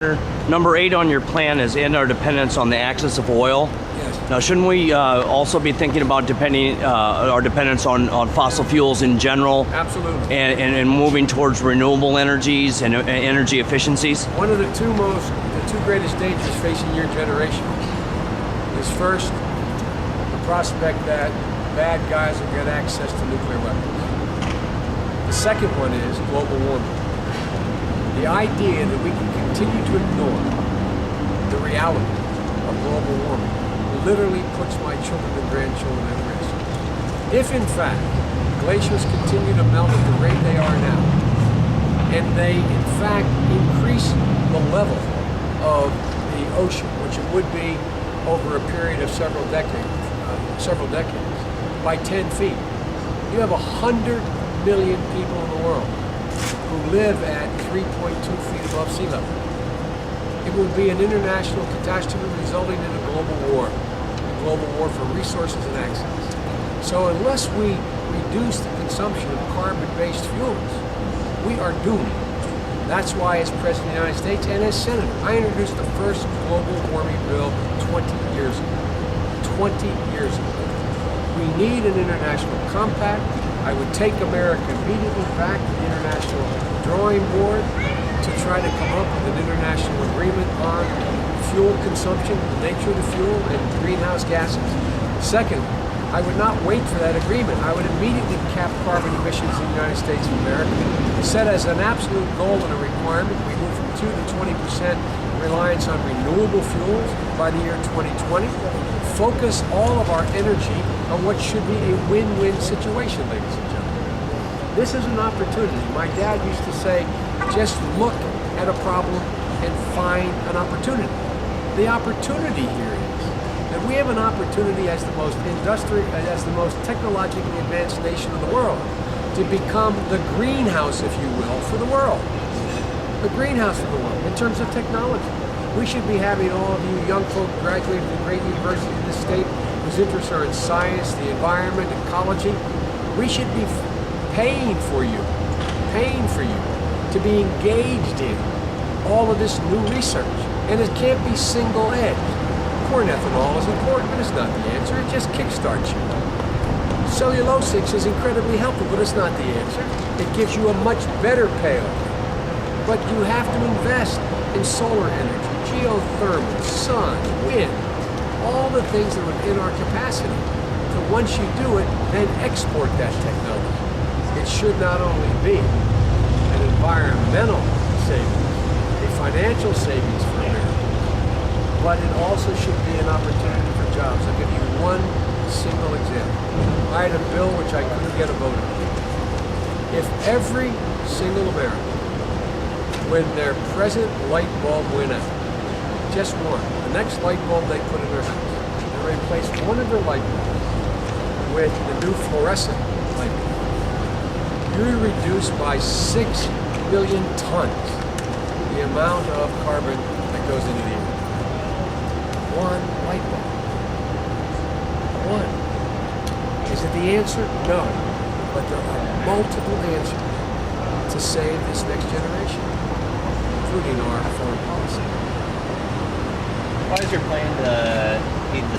Number 8 on your plan is end our dependence on the access of oil. Yes. Now, shouldn't we also be thinking about our dependence on fossil fuels in general? Absolutely. And moving towards renewable energies and energy efficiencies? One of the two greatest dangers facing your generation is first, the prospect that bad guys will get access to nuclear weapons. The second one is global warming. The idea that we can continue to ignore the reality of global warming literally puts my children and grandchildren at risk. If in fact glaciers continue to melt at the rate they are now, and they in fact increase the level of the ocean, which it would be over a period of several decades, by 10 feet, you have 100 million people in the world who live at 3.2 feet above sea level. It would be an international catastrophe resulting in a global war for resources and access. So unless we reduce the consumption of carbon-based fuels, we are doomed. That's why as President of the United States and as Senator, I introduced the first global warming bill 20 years ago. 20 years ago. We need an international compact. I would take America immediately back to the international drawing board to try to come up with an international agreement on fuel consumption, the nature of the fuel, and greenhouse gases. Second, I would not wait for that agreement. I would immediately cap carbon emissions in the United States of America, set as an absolute goal and a requirement. We move from 2 to 20% reliance on renewable fuels by the year 2020. Focus all of our energy on what should be a win-win situation, ladies and gentlemen. This is an opportunity. My dad used to say, just look at a problem and find an opportunity. The opportunity here is that we have an opportunity as the most technologically advanced nation in the world to become the greenhouse, if you will, for the world. The greenhouse for the world in terms of technology. We should be having all of you young folk graduating from great universities in this state whose interests are in science, the environment, ecology. We should be paying for you to be engaged in all of this new research. And it can't be single-edged. Corn ethanol is important, but it's not the answer. It just kickstarts you. Cellulosics is incredibly helpful, but it's not the answer. It gives you a much better payoff. But you have to invest in solar energy, geothermal, sun, wind, all the things that are within our capacity. So once you do it, then export that technology. It should not only be an environmental savings, a financial savings for Americans, but it also should be an opportunity for jobs. I'll give you one single example. I had a bill which I couldn't get a vote on. If every single American, when their present light bulb went out, just one, the next light bulb they put in their house, they replaced one of their light bulbs with the new fluorescent light bulb, you reduce by 6 million tons the amount of carbon that goes into the air. One light bulb. One. Is it the answer? No. But there are multiple answers to save this next generation, including our foreign policy. Why is your plan to meet the